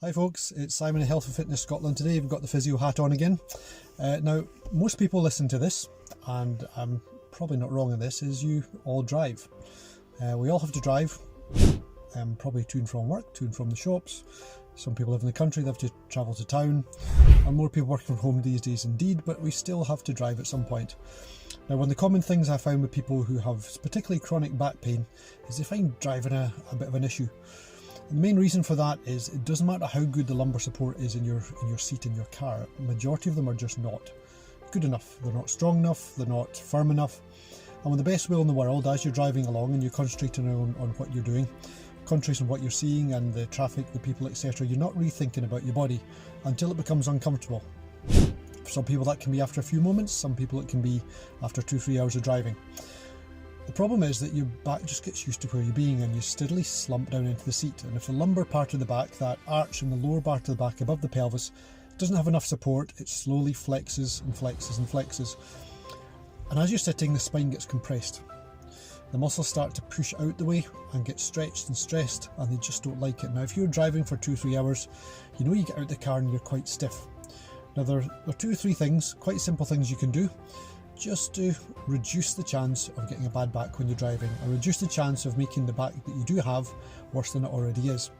Hi folks, it's Simon at Health and Fitness Scotland. Today we've got the physio hat on again. Now, most people listen to this, and I'm probably not wrong in this, is you all drive. We all have to drive, probably to and from work, to and from the shops. Some people live in the country, they have to travel to town, and more people working from home these days indeed, but we still have to drive at some point. Now, one of the common things I found with people who have particularly chronic back pain is they find driving a bit of an issue. The main reason for that is it doesn't matter how good the lumbar support is in your seat in your car. The majority of them are just not good enough. They're not strong enough, they're not firm enough. And with the best will in the world, as you're driving along and you're concentrating on what you're doing, concentrating on what you're seeing and the traffic, the people, etc., you're not really thinking about your body until it becomes uncomfortable. For some people that can be after a few moments, some people it can be after 2-3 hours of driving. The problem is that your back just gets used to where you're being and you steadily slump down into the seat. And if the lumbar part of the back, that arch in the lower part of the back above the pelvis, doesn't have enough support, it slowly flexes and flexes and flexes. And as you're sitting, the spine gets compressed. The muscles start to push out the way and get stretched and stressed, and they just don't like it. Now, if you're driving for 2-3 hours, you know you get out the car and you're quite stiff. Now, there are 2 or 3 things, quite simple things you can do, just to reduce the chance of getting a bad back when you're driving, or reduce the chance of making the back that you do have worse than it already is.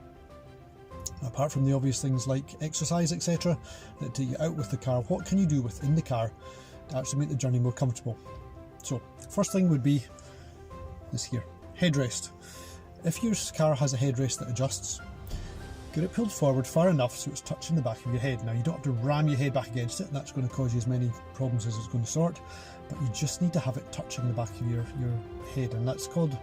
Apart from the obvious things like exercise, etc., that take you out with the car, what can you do within the car to actually make the journey more comfortable? So, first thing would be this here, headrest. If your car has a headrest that adjusts, get it pulled forward far enough so it's touching the back of your head. Now, you don't have to ram your head back against it, that's going to cause you as many problems as it's going to sort, but you just need to have it touching the back of your head, and that's called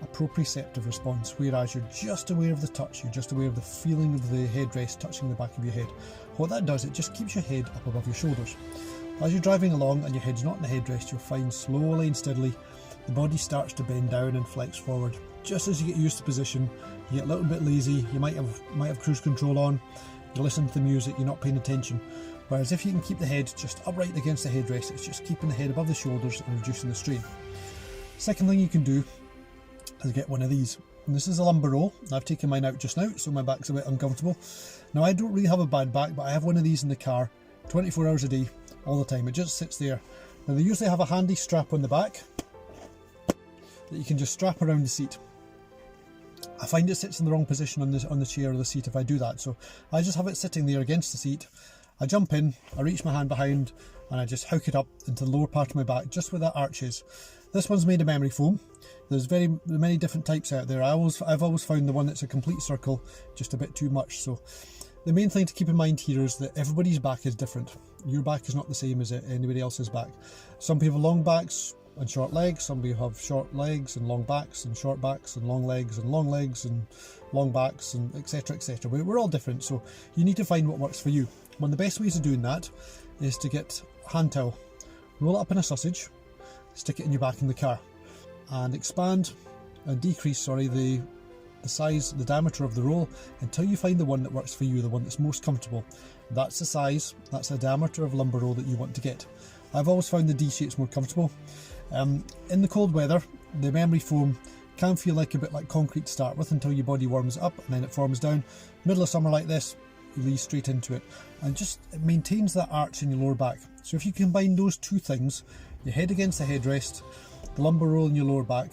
a proprioceptive response, whereas you're just aware of the touch, you're just aware of the feeling of the headrest touching the back of your head. What that does, it just keeps your head up above your shoulders. As you're driving along and your head's not in the headrest, you'll find slowly and steadily the body starts to bend down and flex forward. Just as you get used to position, you get a little bit lazy, you might have cruise control on, you're listening to the music, you're not paying attention. Whereas if you can keep the head just upright against the headrest, it's just keeping the head above the shoulders and reducing the strain. Second thing you can do is get one of these. And this is a lumbar roll. I've taken mine out just now, so my back's a bit uncomfortable. Now, I don't really have a bad back, but I have one of these in the car 24 hours a day, all the time. It just sits there. Now, they usually have a handy strap on the back that you can just strap around the seat. I find it sits in the wrong position on the chair or the seat if I do that, so I just have it sitting there against the seat. I jump in, I reach my hand behind, and I just hook it up into the lower part of my back, just where that arch is. This one's made of memory foam. There's many different types out there. I've always found the one that's a complete circle just a bit too much. So the main thing to keep in mind here is that everybody's back is different. Your back is not the same as anybody else's back. Some people have long backs and short legs, some people have short legs and long backs and short backs and long legs and long backs and etc, etc. We're all different, so you need to find what works for you. One of the best ways of doing that is to get a hand towel, roll it up in a sausage, stick it in your back in the car, and expand and decrease, the size, the diameter of the roll until you find the one that works for you, the one that's most comfortable. That's the size, that's the diameter of lumbar roll that you want to get. I've always found the D shape's more comfortable. In the cold weather, the memory foam can feel like a bit like concrete to start with until your body warms up and then it forms down. Middle of summer like this, you lead straight into it, and just it maintains that arch in your lower back. So if you combine those 2 things, your head against the headrest, the lumbar roll in your lower back,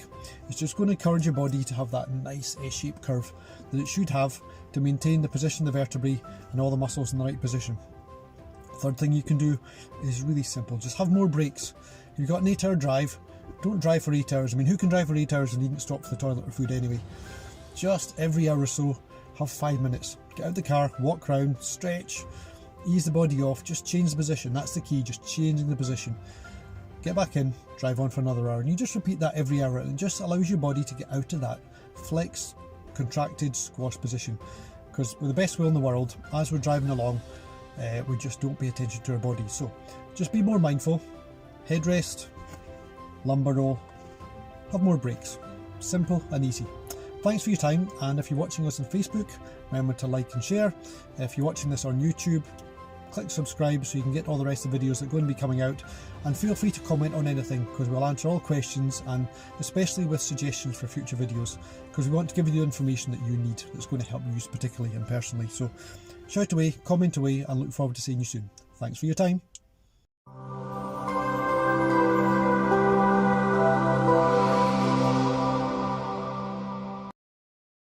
it's just going to encourage your body to have that nice S-shaped curve that it should have to maintain the position of the vertebrae and all the muscles in the right position. Third thing you can do is really simple, just have more breaks. You've got an 8-hour drive, don't drive for 8 hours. I mean, who can drive for 8 hours and needn't stop for the toilet or food anyway? Just every hour or so, have 5 minutes. Get out the car, walk around, stretch, ease the body off, just change the position. That's the key, just changing the position. Get back in, drive on for another hour, and you just repeat that every hour, and it just allows your body to get out of that flex, contracted, squash position. Because with the best will in the world, as we're driving along, we just don't pay attention to our body. So just be more mindful, headrest, lumbar roll, have more breaks. Simple and easy. Thanks for your time, and if you're watching us on Facebook, remember to like and share. If you're watching this on YouTube, click subscribe so you can get all the rest of the videos that are going to be coming out, and feel free to comment on anything because we'll answer all questions, and especially with suggestions for future videos, because we want to give you the information that you need that's going to help you particularly and personally. So shout away, comment away, and look forward to seeing you soon. Thanks for your time.